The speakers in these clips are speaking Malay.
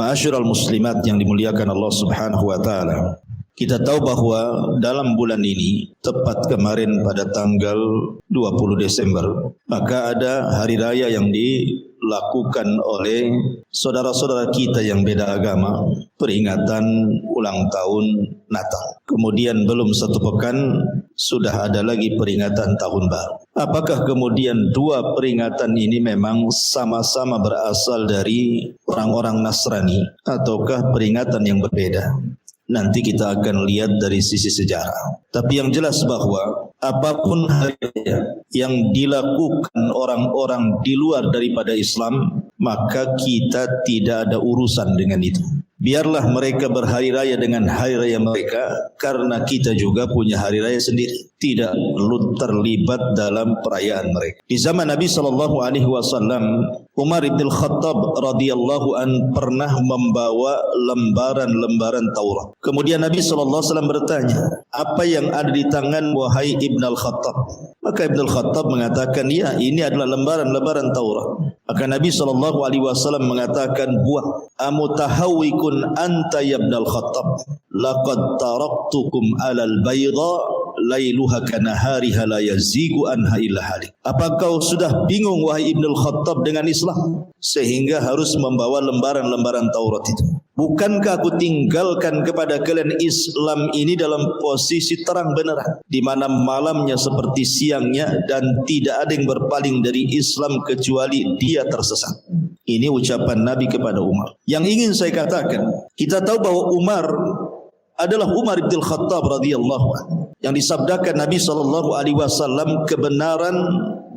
Ma'asyiral muslimat yang dimuliakan Allah Subhanahu wa taala. Kita tahu bahwa dalam bulan ini, tepat kemarin pada tanggal 20 Desember, maka ada hari raya yang dilakukan oleh saudara-saudara kita yang beda agama, peringatan ulang tahun Natal. Kemudian belum satu pekan sudah ada lagi peringatan tahun baru. Apakah kemudian dua peringatan ini memang sama-sama berasal dari orang-orang Nasrani ataukah peringatan yang berbeda? Nanti kita akan lihat dari sisi sejarah. Tapi yang jelas bahwa apapun yang dilakukan orang-orang di luar daripada Islam, maka kita tidak ada urusan dengan itu. Biarlah mereka berhari raya dengan hari raya mereka, karena kita juga punya hari raya sendiri. Tidak perlu terlibat dalam perayaan mereka. Di zaman Nabi SAW, Umar bin Khattab radhiyallahu an pernah membawa lembaran-lembaran Taurat. Kemudian Nabi SAW bertanya, apa yang ada di tangan wahai Ibn al-Khattab? Maka Ibn al-Khattab mengatakan, ya, ini adalah lembaran-lembaran Taurat. Maka Nabi SAW mengatakan, buah, amutahawikun anta ya Ibn al-Khattab, laqad taraktukum alal bayda lailuha kanahariha la yazigu anha illa halik. Apa kau sudah bingung wahai Ibn al-Khattab dengan Islam sehingga harus membawa lembaran-lembaran Taurat itu? Bukankah aku tinggalkan kepada kalian Islam ini dalam posisi terang benerang, di mana malamnya seperti siangnya dan tidak ada yang berpaling dari Islam kecuali dia tersesat. Ini ucapan Nabi kepada Umar. Yang ingin saya katakan, kita tahu bahwa Umar adalah Umar bin Khattab radhiyallahu anhu, yang disabdakan Nabi SAW, kebenaran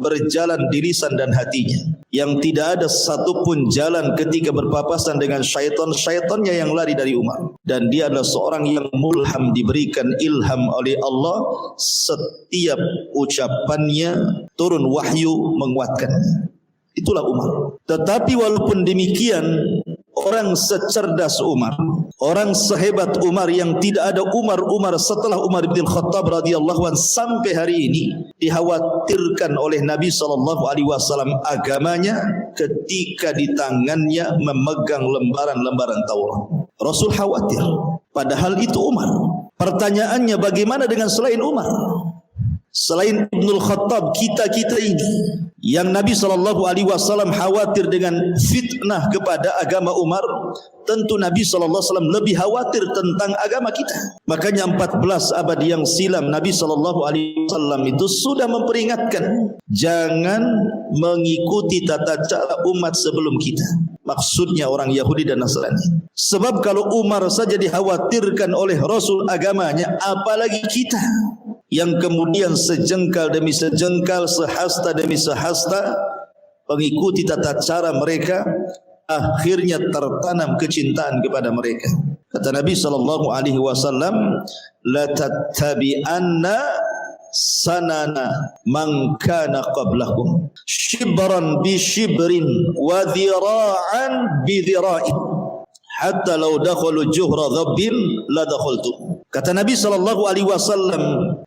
berjalan di lisan dan hatinya, yang tidak ada satupun jalan ketika berpapasan dengan syaitan, syaitannya yang lari dari Umar. Dan dia adalah seorang yang mulham, diberikan ilham oleh Allah, setiap ucapannya turun wahyu menguatkannya. Itulah Umar. Tetapi walaupun demikian, orang secerdas Umar, orang sehebat Umar, yang tidak ada Umar setelah Umar bin Khattab radhiyallahu anhu sampai hari ini, dikhawatirkan oleh Nabi SAW agamanya ketika di tangannya memegang lembaran-lembaran Taurat. Rasul khawatir. Padahal itu Umar. Pertanyaannya, bagaimana dengan selain Umar? Selain Ibnul Khattab, kita ini yang Nabi SAW khawatir dengan fitnah kepada agama Umar, tentu Nabi SAW lebih khawatir tentang agama kita. Makanya 14 abad yang silam Nabi SAW itu sudah memperingatkan, jangan mengikuti tata cara umat sebelum kita. Maksudnya orang Yahudi dan Nasrani. Sebab kalau Umar saja dikhawatirkan oleh Rasul agamanya, apalagi kita yang kemudian sejengkal demi sejengkal, sehasta demi sehasta mengikuti tata cara mereka, akhirnya tertanam kecintaan kepada mereka. Kata Nabi SAW, la tattabi'anna sanana man kana qablakum shibran bi shibrin wa dhira'an bi dhira'in hatta law dakhalu juhra dhabbin la dakhaltu. Kata Nabi SAW,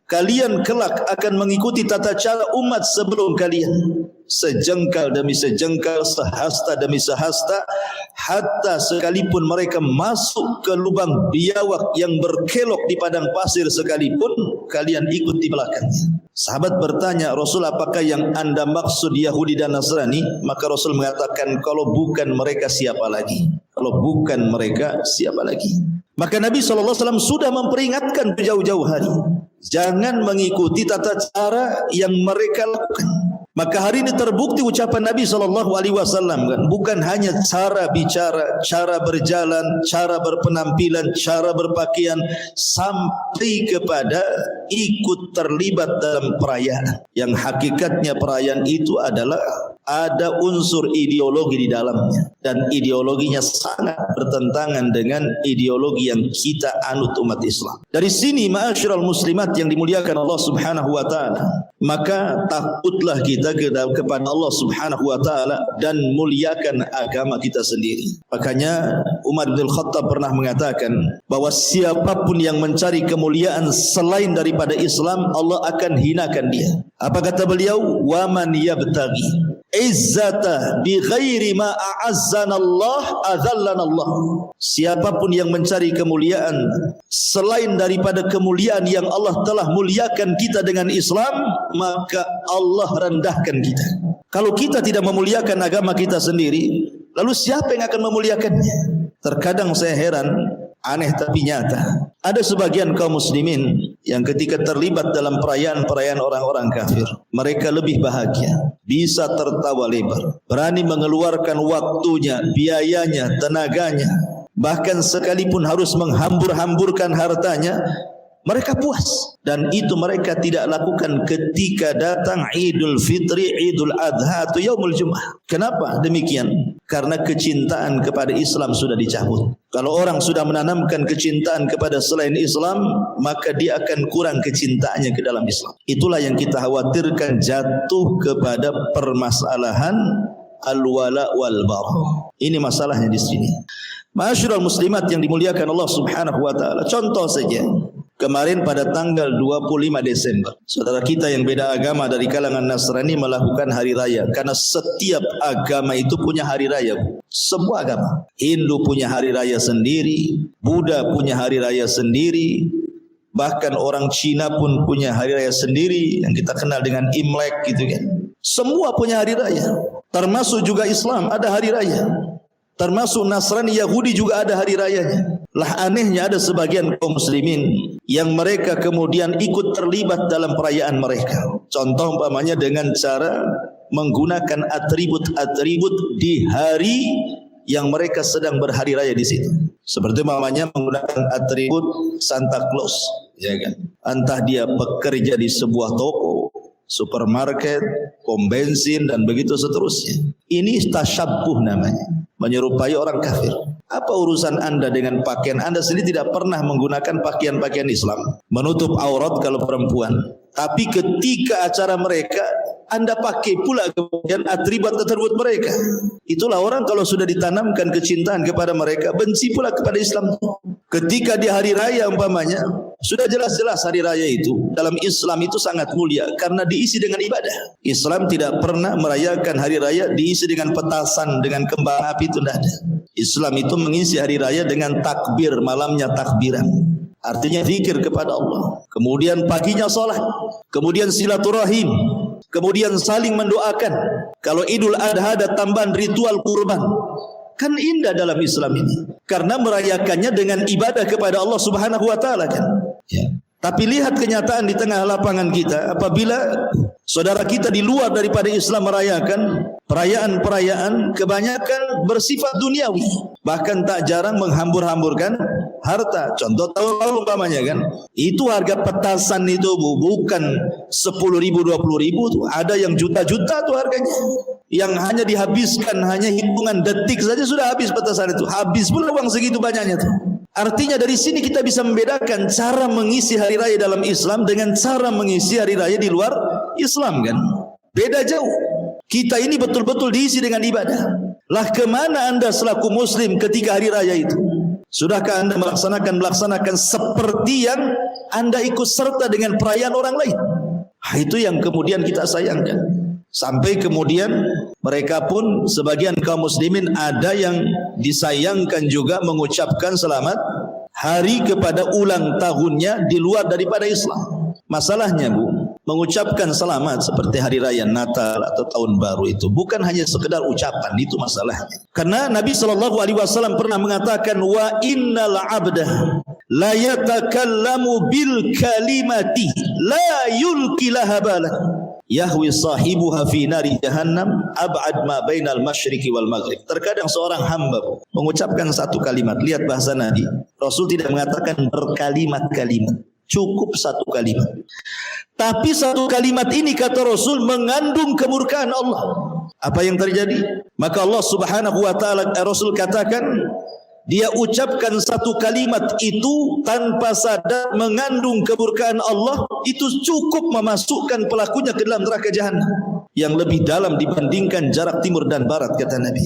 kalian kelak akan mengikuti tata cara umat sebelum kalian, sejengkal demi sejengkal, sehasta demi sehasta, hatta sekalipun mereka masuk ke lubang biawak yang berkelok di padang pasir sekalipun, kalian ikut di belakangnya. Sahabat bertanya, Rasul, apakah yang anda maksud Yahudi dan Nasrani? Maka Rasul mengatakan, kalau bukan mereka siapa lagi? Kalau bukan mereka siapa lagi? Maka Nabi SAW sudah memperingatkan jauh-jauh hari, jangan mengikuti tata cara yang mereka lakukan. Maka hari ini terbukti ucapan Nabi SAW kan, bukan hanya cara bicara, cara berjalan, cara berpenampilan, cara berpakaian, sampai kepada ikut terlibat dalam perayaan yang hakikatnya perayaan itu adalah ada unsur ideologi di dalamnya, dan ideologinya sangat bertentangan dengan ideologi yang kita anut umat Islam. Dari sini ma'asyiral muslimat yang dimuliakan Allah Subhanahu wa taala, maka takutlah kita kepada Allah Subhanahu wa taala dan muliakan agama kita sendiri. Makanya Umar bin Khattab pernah mengatakan bahwa siapapun yang mencari kemuliaan selain daripada Islam, Allah akan hinakan dia. Apa kata beliau? Wa man yabtaghi izzata bi ghairi ma a'azzana Allah adzallana Allah. Siapapun yang mencari kemuliaan selain daripada kemuliaan yang Allah telah muliakan kita dengan Islam, maka Allah rendahkan kita. Kalau kita tidak memuliakan agama kita sendiri, lalu siapa yang akan memuliakannya? Terkadang saya heran, aneh tapi nyata, ada sebagian kaum muslimin yang ketika terlibat dalam perayaan-perayaan orang-orang kafir, mereka lebih bahagia, bisa tertawa lebar, berani mengeluarkan waktunya, biayanya, tenaganya, bahkan sekalipun harus menghambur-hamburkan hartanya, mereka puas. Dan itu mereka tidak lakukan ketika datang Idul Fitri, Idul Adha atau Yaumul Jum'ah. Kenapa demikian? Karena kecintaan kepada Islam sudah dicabut. Kalau orang sudah menanamkan kecintaan kepada selain Islam, maka dia akan kurang kecintaannya ke dalam Islam. Itulah yang kita khawatirkan jatuh kepada permasalahan al-wala wal bara. Ini masalahnya di sini. Ma'asyiral muslimat yang dimuliakan Allah Subhanahu wa taala. Contoh saja, kemarin pada tanggal 25 Desember, saudara kita yang beda agama dari kalangan Nasrani melakukan hari raya. Karena setiap agama itu punya hari raya. Semua agama. Hindu punya hari raya sendiri, Buddha punya hari raya sendiri, bahkan orang Cina pun punya hari raya sendiri yang kita kenal dengan Imlek gitu kan. Semua punya hari raya. Termasuk juga Islam ada hari raya. Termasuk Nasrani, Yahudi juga ada hari rayanya. Lah anehnya ada sebagian kaum muslimin yang mereka kemudian ikut terlibat dalam perayaan mereka. Contoh umpamanya dengan cara menggunakan atribut-atribut di hari yang mereka sedang berhari raya di situ. Seperti umpamanya menggunakan atribut Santa Claus, ya kan? Entah dia bekerja di sebuah toko, supermarket, pom bensin dan begitu seterusnya. Ini tasyabbuh namanya, menyerupai orang kafir. Apa urusan Anda dengan pakaian? Anda sendiri tidak pernah menggunakan pakaian-pakaian Islam, menutup aurat kalau perempuan. Tapi ketika acara mereka, Anda pakai pula kemudian atribut-atribut mereka. Itulah orang kalau sudah ditanamkan kecintaan kepada mereka, benci pula kepada Islam. Ketika di hari raya umpamanya, sudah jelas-jelas hari raya itu dalam Islam itu sangat mulia karena diisi dengan ibadah. Islam tidak pernah merayakan hari raya diisi dengan petasan, dengan kembang api, itu tidak ada. Islam itu mengisi hari raya dengan takbir, malamnya takbiran. Artinya zikir kepada Allah. Kemudian paginya salat, kemudian silaturahim, kemudian saling mendoakan. Kalau Idul Adha ada tambahan ritual kurban. Kan indah dalam Islam ini, karena merayakannya dengan ibadah kepada Allah Subhanahu wa taala kan. Ya. Tapi lihat kenyataan di tengah lapangan kita, apabila saudara kita di luar daripada Islam merayakan perayaan-perayaan, kebanyakan bersifat duniawi, bahkan tak jarang menghambur-hamburkan harta. Contoh tahun lalu umpamanya kan, itu harga petasan itu bukan 10.000, 20.000 tuh, ada yang juta-juta tuh harganya, yang hanya dihabiskan hanya hitungan detik saja sudah habis petasan itu, habis pula uang segitu banyaknya tuh. Artinya dari sini kita bisa membedakan cara mengisi hari raya dalam Islam dengan cara mengisi hari raya di luar Islam kan. Beda jauh. Kita ini betul-betul diisi dengan ibadah. Lah kemana Anda selaku muslim ketika hari raya itu? Sudahkah Anda melaksanakan seperti yang Anda ikut serta dengan perayaan orang lain? Itu yang kemudian kita sayangkan. Sampai kemudian mereka pun sebagian kaum muslimin ada yang disayangkan juga mengucapkan selamat hari kepada ulang tahunnya di luar daripada Islam. Masalahnya Bu, mengucapkan selamat seperti hari raya Natal atau tahun baru itu bukan hanya sekedar ucapan, itu masalahnya. Karena Nabi SAW pernah mengatakan, wa innal abda la yatakallamu bil kalimati la yulki laha balah yahwi sahibuha fi nari jahannam ab'ad ma bainal masyriqi wal maghrib. Terkadang seorang hamba mengucapkan satu kalimat, lihat bahasa Nabi, Rasul tidak mengatakan berkalimat-kalimat, Cukup satu kalimat. Tapi satu kalimat ini kata Rasul mengandung kemurkaan Allah. Apa yang terjadi? Maka Allah Subhanahu wa taala, Rasul katakan, dia ucapkan satu kalimat itu tanpa sadar mengandung kemurkaan Allah, itu cukup memasukkan pelakunya ke dalam neraka jahanam yang lebih dalam dibandingkan jarak timur dan barat, kata Nabi.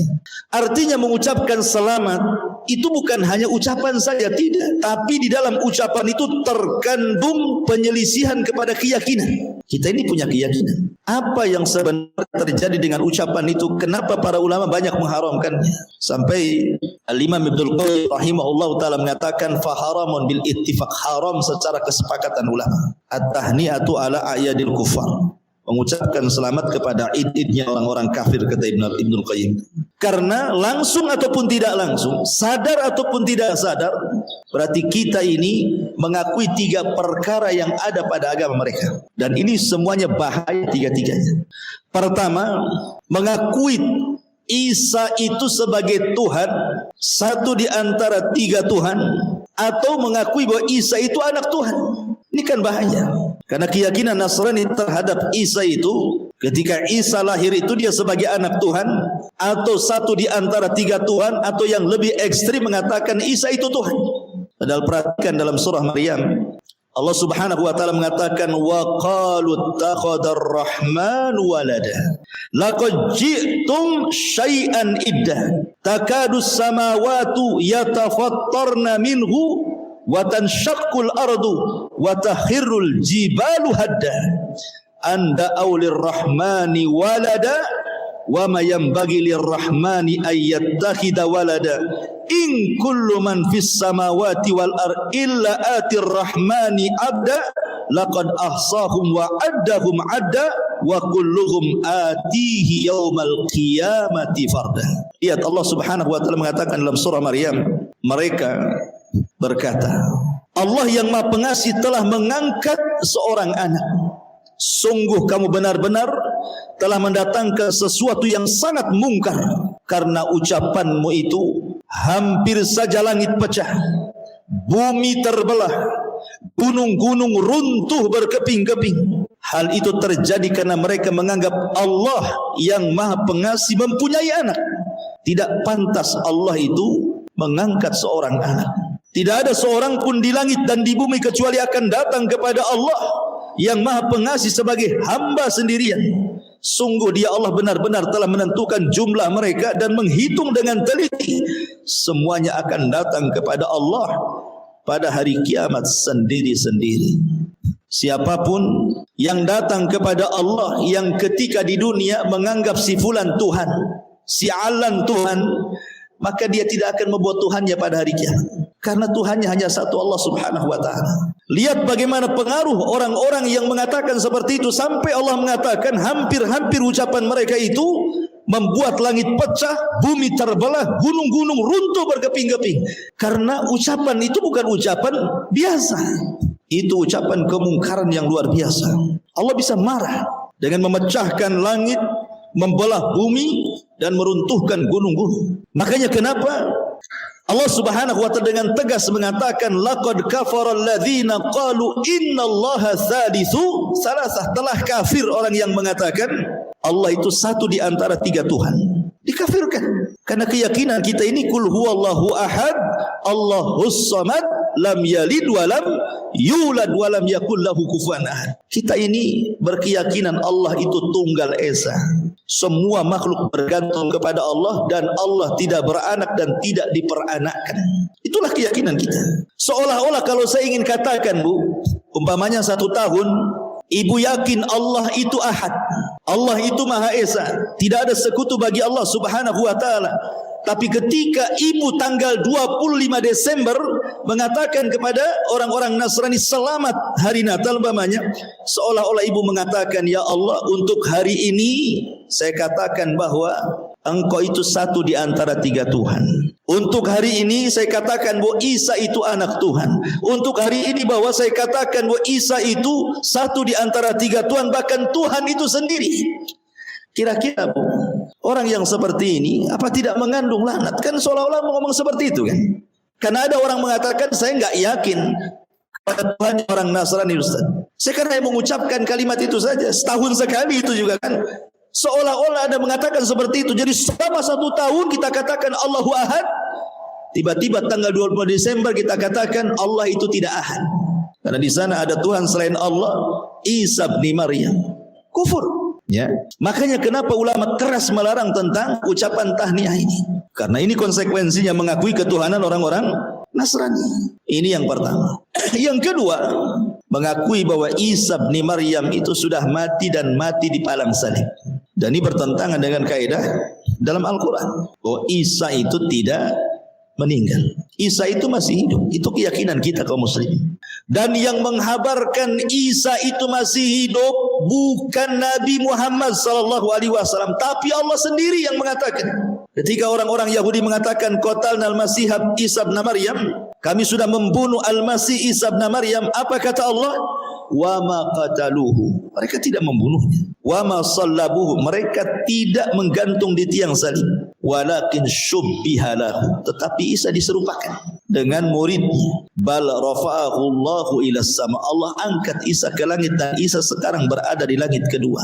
Artinya mengucapkan selamat itu bukan hanya ucapan saja, tidak, tapi di dalam ucapan itu terkandung penyelisihan kepada keyakinan. Kita ini punya keyakinan. Apa yang sebenarnya terjadi dengan ucapan itu? Kenapa para ulama banyak mengharamkannya? Sampai Al-Imam Ibnul Qayyim rahimahullah ta'ala mengatakan faharamun bil ittifaq, haram secara kesepakatan ulama. At-tahni'atu ala a'yadil kufar, mengucapkan selamat kepada id-idnya orang-orang kafir, kata Ibnul Qayyim. Karena langsung ataupun tidak langsung, sadar ataupun tidak sadar, berarti kita ini mengakui tiga perkara yang ada pada agama mereka. Dan ini semuanya bahaya tiga-tiganya. Pertama, mengakui Isa itu sebagai Tuhan, satu di antara tiga Tuhan, atau mengakui bahwa Isa itu anak Tuhan. Ini kan bahaya. Karena keyakinan Nasrani terhadap Isa itu, ketika Isa lahir itu dia sebagai anak Tuhan, atau satu di antara tiga Tuhan, atau yang lebih ekstrim mengatakan Isa itu Tuhan. Padahal perhatikan dalam surah Maryam, Allah Subhanahu wa taala mengatakan wa qalu ittakhadar rahman walada laqad ji'tum syai'an idda takadu samawati yatafattarna minhu wa tanshaqqul ardu wa takhirrul jibalu hadda anda aulir rahmani walada wa ma yanbaghi lirrahmani ayyattakhidha walada in kullu man fis samawati wal ar illa atir rahmani abda laqad ahsahum wa addahum adda wa kulluhum atihi yaumal qiyamati farda. Lihat Allah Subhanahu wa taala mengatakan dalam surah Maryam, mereka berkata, Allah yang Maha Pengasih telah mengangkat seorang anak. Sungguh kamu benar-benar telah mendatangkan sesuatu yang sangat mungkar, karena ucapanmu itu hampir saja langit pecah, bumi terbelah, gunung-gunung runtuh berkeping-keping. Hal itu terjadi karena mereka menganggap Allah yang Maha Pengasih mempunyai anak. Tidak pantas Allah itu mengangkat seorang anak. Tidak ada seorang pun di langit dan di bumi kecuali akan datang kepada Allah yang Maha Pengasih sebagai hamba sendirian. Sungguh dia Allah benar-benar telah menentukan jumlah mereka dan menghitung dengan teliti. Semuanya akan datang kepada Allah pada hari kiamat sendiri-sendiri. Siapapun yang datang kepada Allah yang ketika di dunia menganggap si fulan Tuhan, si alan Tuhan, maka dia tidak akan membuat Tuhannya pada hari kiamat. Karena Tuhannya hanya satu, Allah Subhanahu wa ta'ala. Lihat bagaimana pengaruh orang-orang yang mengatakan seperti itu, sampai Allah mengatakan hampir-hampir ucapan mereka itu membuat langit pecah, bumi terbelah, gunung-gunung runtuh berkeping-keping. Karena ucapan itu bukan ucapan biasa. Itu ucapan kemungkaran yang luar biasa. Allah bisa marah dengan memecahkan langit, membelah bumi, dan meruntuhkan gunung-gunung. Makanya kenapa Allah Subhanahu wa ta'ala dengan tegas mengatakan laqad kafara alladzina qalu innallaha thalithu salasah. Telah kafir orang yang mengatakan Allah itu satu di antara tiga Tuhan. Dikafirkan. Karena keyakinan kita ini kul huwallahu ahad, Allahus samad, lam yalid wa lam yulad wa lam yakul lahu kufuwan ahad. Kita ini berkeyakinan Allah itu tunggal esa. Semua makhluk bergantung kepada Allah dan Allah tidak beranak dan tidak diperanakkan. Itulah keyakinan kita. Seolah-olah kalau saya ingin katakan, Bu, umpamanya 1 tahun ibu yakin Allah itu ahad, Allah itu Maha Esa, tidak ada sekutu bagi Allah Subhanahu wa ta'ala. Tapi ketika ibu tanggal 25 Desember mengatakan kepada orang-orang Nasrani selamat hari Natal umpamanya, seolah-olah ibu mengatakan, ya Allah, untuk hari ini saya katakan bahwa Engkau itu satu di antara tiga Tuhan. Untuk hari ini saya katakan bahwa Isa itu anak Tuhan. Untuk hari ini bahwa saya katakan bahwa Isa itu satu di antara tiga Tuhan, bahkan Tuhan itu sendiri. Kira-kira orang yang seperti ini apa tidak mengandung laknat? Kan seolah-olah ngomong seperti itu kan. Karena ada orang mengatakan saya enggak yakin Tuhan orang Nasrani, Ustaz. Saya kan hanya mengucapkan kalimat itu saja, setahun sekali itu juga kan. Seolah-olah Anda mengatakan seperti itu. Jadi selama 1 tahun kita katakan Allahu Ahad, tiba-tiba tanggal 20 Desember kita katakan Allah itu tidak ahad. Karena di sana ada Tuhan selain Allah, Isa bin Maryam. Kufur. Ya. Makanya kenapa ulama keras melarang tentang ucapan tahniah ini? Karena ini konsekuensinya mengakui ketuhanan orang-orang Nasrani. Ini yang pertama. Yang kedua, mengakui bahwa Isa bin Maryam itu sudah mati dan mati di palang salib. Dan ini bertentangan dengan kaidah dalam Al-Quran bahwa Isa itu tidak meninggal. Isa itu masih hidup. Itu keyakinan kita kaum muslimin. Dan yang menghabarkan Isa itu masih hidup bukan Nabi Muhammad SAW, tapi Allah sendiri yang mengatakan. Ketika orang-orang Yahudi mengatakan qatalna al-Masih Isa bin Maryam, kami sudah membunuh Al-Masih Isa bin Maryam, apa kata Allah? Wa ma qataluhu, mereka tidak membunuhnya. Wa ma sallabuhu, mereka tidak menggantung di tiang salib. Walakin syubbiha lahu, tetapi Isa diserupakan dengan muridnya. Bal rafa'ahu Allahu ila sama, Allah angkat Isa ke langit dan Isa sekarang berada di langit kedua.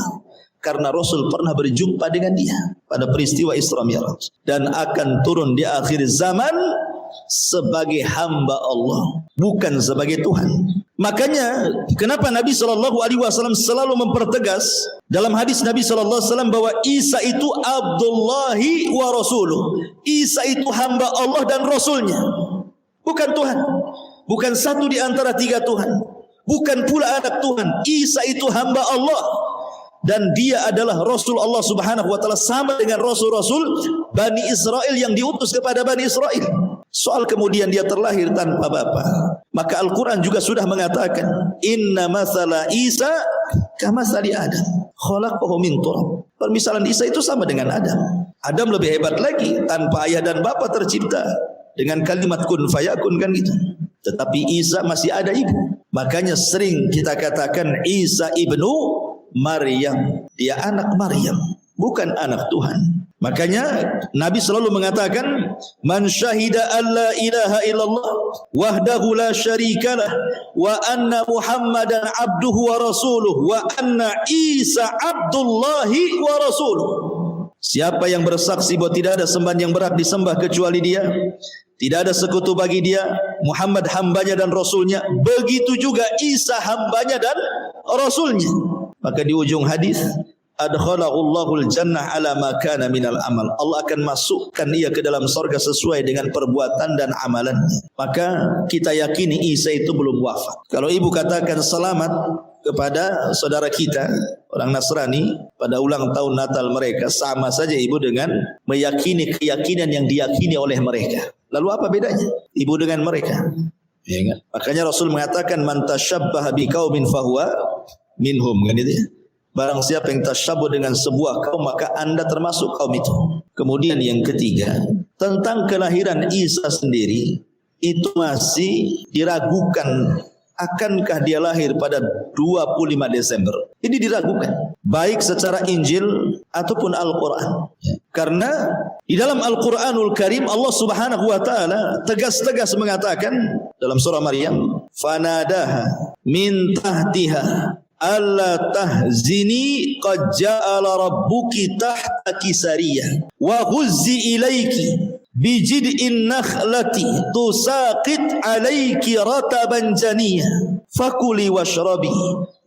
Karena Rasul pernah berjumpa dengan dia pada peristiwa Isra Mi'raj, dan akan turun di akhir zaman sebagai hamba Allah, bukan sebagai Tuhan. Makanya kenapa Nabi SAW selalu mempertegas dalam hadis Nabi SAW bahwa Isa itu Abdullahi wa Rasuluh. Isa itu hamba Allah dan Rasulnya, bukan Tuhan, bukan satu di antara 3 Tuhan, bukan pula anak Tuhan. Isa itu hamba Allah dan dia adalah Rasul Allah Subhanahu wa taala, sama dengan rasul-rasul Bani Israel yang diutus kepada Bani Israel. Soal kemudian dia terlahir tanpa bapa, maka Al-Quran juga sudah mengatakan inna mathala Isa kamathali Adam khalaqahu min turab. Permisalan Isa itu sama dengan Adam. Adam lebih hebat lagi, tanpa ayah dan bapa tercipta dengan kalimat kun fayakun, kan gitu. Tetapi Isa masih ada ibu. Makanya sering kita katakan Isa ibnu Maryam, dia anak Maryam, bukan anak Tuhan. Makanya Nabi selalu mengatakan man syahida alla ilaha illallah wahdahu la syarikalah wa anna Muhammadan abduhu wa rasuluh wa anna Isa abdullahi wa rasuluh. Siapa yang bersaksi bahwa tidak ada sembahan yang berhak disembah kecuali dia, tidak ada sekutu bagi dia, Muhammad hambanya dan rasulnya, begitu juga Isa hambanya dan rasulnya, maka di ujung hadis adkhalahullahu al-jannah ala ma kana minal amal, Allah akan masukkan ia ke dalam surga sesuai dengan perbuatan dan amalannya. Maka kita yakini Isa itu belum wafat. Kalau ibu katakan selamat kepada saudara kita orang Nasrani pada ulang tahun Natal mereka, sama saja ibu dengan meyakini keyakinan yang diyakini oleh mereka. Lalu apa bedanya ibu dengan mereka? Ya kan? Makanya Rasul mengatakan man tasyabbaha biqaumin fahuwa minhum, kan itu ya. Barang siapa yang tasyabbuh dengan sebuah kaum, maka anda termasuk kaum itu. Kemudian yang ketiga, tentang kelahiran Isa sendiri, itu masih diragukan. Akankah dia lahir pada 25 Desember? Ini diragukan, baik secara Injil ataupun Al-Quran. Karena di dalam Al-Quranul Karim Allah Subhanahu wa taala tegas-tegas mengatakan dalam surah Maryam, fanadaha min tahtiha alla tahzini qad ja'ala rabbuki tahtaki sariyah wa huzzi ilaiki bijid'in nakhlati tusaqit alayki rataban janiyah fakuli washrabi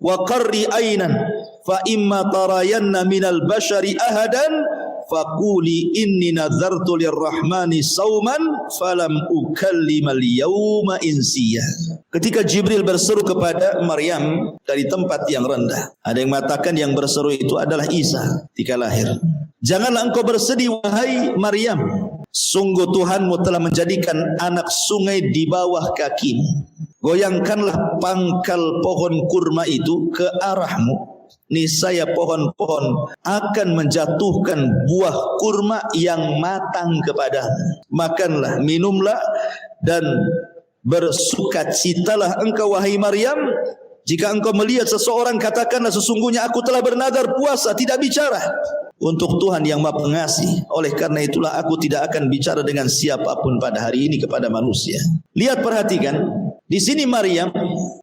wa qarri aynan fa imma tarayanna minal bashari ahadan faquli inni nazartu lirrahmani sauman falam ukallimal yawma insiyah. Ketika Jibril berseru kepada Maryam dari tempat yang rendah, ada yang mengatakan yang berseru itu adalah Isa ketika lahir. Janganlah engkau bersedih wahai Maryam, sungguh Tuhanmu telah menjadikan anak sungai di bawah kakimu. Goyangkanlah pangkal pohon kurma itu ke arahmu, niscaya pohon-pohon akan menjatuhkan buah kurma yang matang kepadamu. Makanlah, minumlah, dan bersukacitalah engkau wahai Maryam. Jika engkau melihat seseorang, katakanlah sesungguhnya aku telah bernadar puasa, tidak bicara, untuk Tuhan yang Maha Pengasih. Oleh karena itulah aku tidak akan bicara dengan siapapun pada hari ini kepada manusia. Lihat, perhatikan, Di sini Maryam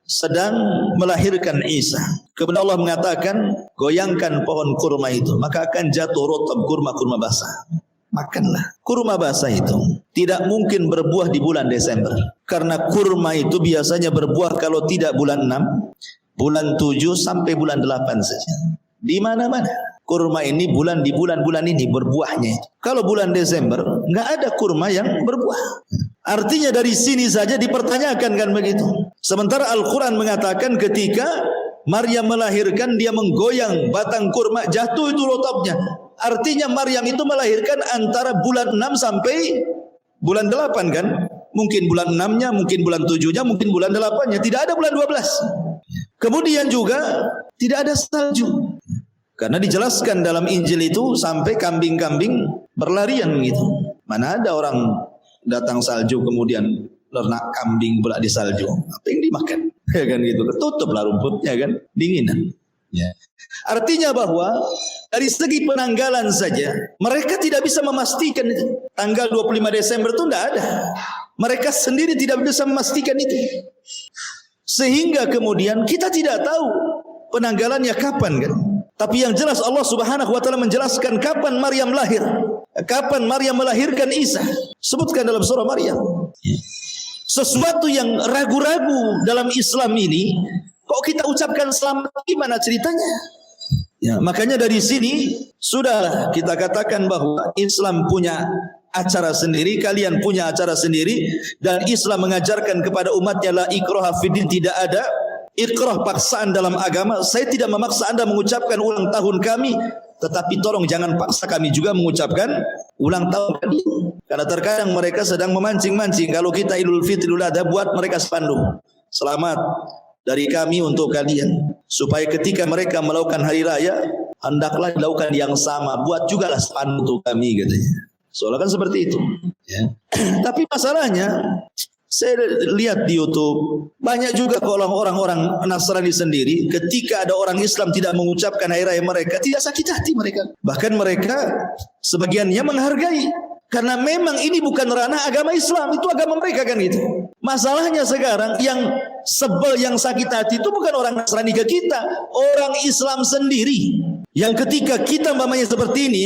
sedang melahirkan Isa. Kemudian Allah mengatakan, goyangkan pohon kurma itu, maka akan jatuh rotab kurma-kurma basah. Makanlah. Kurma basah itu tidak mungkin berbuah di bulan Desember. Karena kurma itu biasanya berbuah kalau tidak bulan 6, bulan 7 sampai bulan 8 saja. Di mana-mana. Kurma ini di bulan-bulan ini berbuahnya. Kalau bulan Desember enggak ada kurma yang berbuah. Artinya dari sini saja dipertanyakan kan begitu. Sementara Al-Quran mengatakan ketika Maryam melahirkan, dia menggoyang batang kurma, jatuh itu rotabnya. Artinya Maryam itu melahirkan antara bulan 6 sampai bulan 8 kan. Mungkin bulan 6-nya, mungkin bulan 7-nya, mungkin bulan 8-nya. Tidak ada bulan 12. Kemudian juga tidak ada salju. Karena dijelaskan dalam Injil itu sampai kambing-kambing berlarian gitu. Mana ada orang datang salju kemudian ternak kambing pula di salju. Apa yang dimakan? Ya kan gitu. Tutuplah rumputnya kan, dinginan. Ya. Artinya bahwa dari segi penanggalan saja mereka tidak bisa memastikan itu. Tanggal 25 Desember itu tidak ada. Mereka sendiri tidak bisa memastikan itu. Sehingga kemudian kita tidak tahu penanggalannya kapan kan. Tapi yang jelas Allah Subhanahu wa taala menjelaskan kapan Maryam lahir. Kapan Maryam melahirkan Isa. Sebutkan dalam surah Maryam. Sesuatu yang ragu-ragu dalam Islam ini kok kita ucapkan selamat, gimana ceritanya? Ya, makanya dari sini sudah kita katakan bahwa Islam punya acara sendiri, kalian punya acara sendiri, dan Islam mengajarkan kepada umatnya la ikraha fiddin, tidak ada ikrah paksaan dalam agama. Saya tidak memaksa Anda mengucapkan ulang tahun kami, tetapi tolong jangan paksa kami juga mengucapkan ulang tahun kami. Karena terkadang mereka sedang memancing-mancing. Kalau kita Idul Fitri, Idul Adha, buat mereka spanduk. Selamat dari kami untuk kalian. Supaya ketika mereka melakukan hari raya, hendaklah dilakukan yang sama. Buat juga lah spanduk untuk kami katanya. Soalnya kan seperti itu. Ya. Tapi masalahnya, saya lihat di YouTube, banyak juga kalau orang-orang Nasrani sendiri, ketika ada orang Islam tidak mengucapkan hari raya mereka, tidak sakit hati mereka. Bahkan mereka sebagiannya menghargai. Karena memang ini bukan ranah agama Islam, itu agama mereka kan gitu. Masalahnya sekarang yang sebel, yang sakit hati itu bukan orang Nasrani ke kita, orang Islam sendiri. Yang ketika kita umpamanya seperti ini,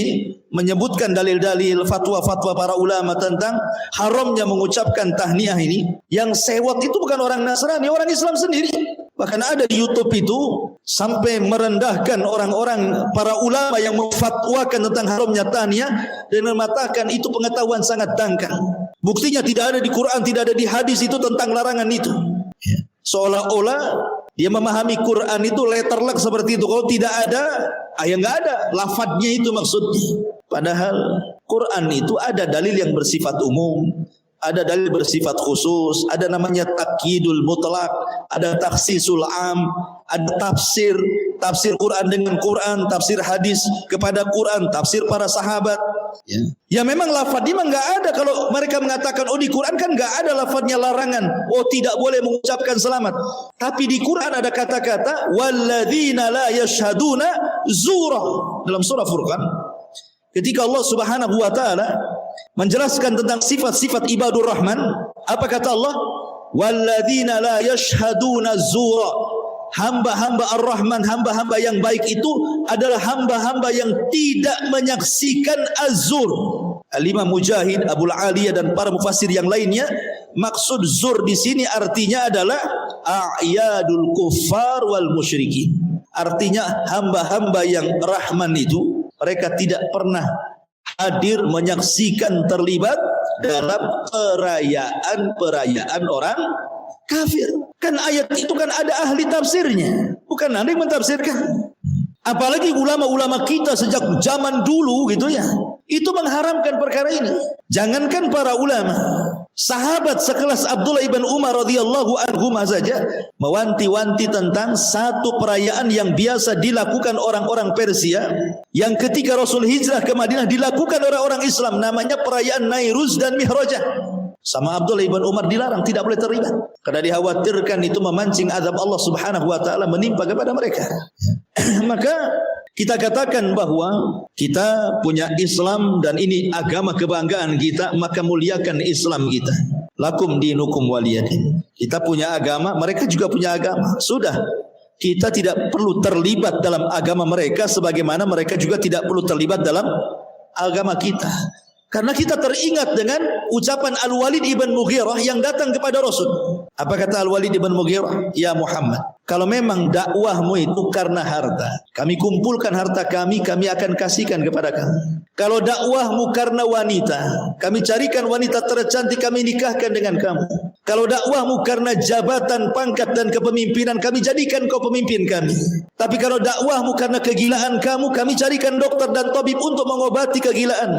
menyebutkan dalil-dalil fatwa-fatwa para ulama tentang haramnya mengucapkan tahniah ini, yang sewot itu bukan orang Nasrani, orang Islam sendiri. Bahkan ada di YouTube itu sampai merendahkan orang-orang para ulama yang memfatwakan tentang haramnya tahniah dan mengatakan itu pengetahuan sangat dangkal. Buktinya tidak ada di Quran, tidak ada di hadis itu tentang larangan itu. Seolah-olah dia memahami Quran itu letterlek seperti itu. Kalau tidak ada, ya enggak ada lafadznya itu maksudnya. Padahal Quran itu ada dalil yang bersifat umum, ada dalil bersifat khusus, ada namanya takyidul mutlak, ada takhsisul am, ada tafsir Quran dengan Quran, tafsir hadis kepada Quran, tafsir para sahabat. Ya memang lafadznya memang enggak ada. Kalau mereka mengatakan oh di Quran kan enggak ada lafadznya larangan, oh tidak boleh mengucapkan selamat. Tapi di Quran ada kata-kata walladzina la yashhaduna zura dalam surah Furqan. Ketika Allah Subhanahu wa taala menjelaskan tentang sifat-sifat ibadur rahman, apa kata Allah? Walladzina la yashhaduna zura. Hamba-hamba ar-Rahman, hamba-hamba yang baik itu adalah hamba-hamba yang tidak menyaksikan az-zur. Al-Imam Mujahid, Abul Aliyah dan para mufassir yang lainnya, maksud zur di sini artinya adalah a'yadul kuffar wal musyrikin. Artinya hamba-hamba yang Rahman itu mereka tidak pernah hadir menyaksikan terlibat dalam perayaan orang kafir. Kan ayat itu kan ada ahli tafsirnya, bukan ada yang mentafsirkan. Apalagi ulama-ulama kita sejak zaman dulu gitu ya, itu mengharamkan perkara ini. Jangankan para ulama, sahabat sekelas Abdullah ibn Umar radhiyallahu anhu saja mewanti-wanti tentang satu perayaan yang biasa dilakukan orang-orang Persia, yang ketika Rasul hijrah ke Madinah dilakukan oleh orang Islam, namanya perayaan Nairuz dan Mihrajah. Sama Abdullah ibn Umar dilarang, tidak boleh terlibat karena dikhawatirkan itu memancing azab Allah Subhanahu wa taala menimpa kepada mereka. Maka kita katakan bahwa kita punya Islam dan ini agama kebanggaan kita, maka muliakan Islam kita. Lakum dinukum waliyadin. Kita punya agama, mereka juga punya agama. Sudah, kita tidak perlu terlibat dalam agama mereka sebagaimana mereka juga tidak perlu terlibat dalam agama kita. Karena kita teringat dengan ucapan Al-Walid ibn Mughirah yang datang kepada Rasul. Apa kata Al-Walid ibn Mughirah? Ya Muhammad, kalau memang dakwahmu itu karena harta, kami kumpulkan harta kami akan kasihkan kepada kamu. Kalau dakwahmu karena wanita, kami carikan wanita tercantik, kami nikahkan dengan kamu. Kalau dakwahmu karena jabatan, pangkat dan kepemimpinan, kami jadikan kau pemimpin kami. Tapi kalau dakwahmu karena kegilaan kamu, kami carikan dokter dan tabib untuk mengobati kegilaan.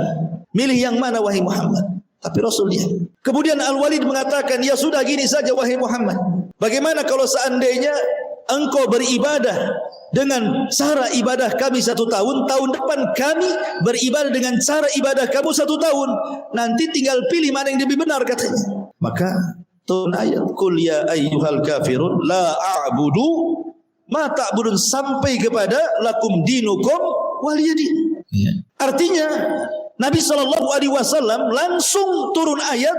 Milih yang mana wahai Muhammad? Tapi Rasul diam. Kemudian Al-Walid mengatakan, ya sudah gini saja wahai Muhammad. Bagaimana kalau seandainya engkau beribadah dengan cara ibadah kami 1 tahun, tahun depan kami beribadah dengan cara ibadah kamu 1 tahun. Nanti tinggal pilih mana yang lebih benar katanya. Maka turun ayat, Qul ya ayyuhal kafirun la a'budu ma ta'budun, sampai kepada lakum dinukum waliyadin. Artinya Nabi SAW langsung turun ayat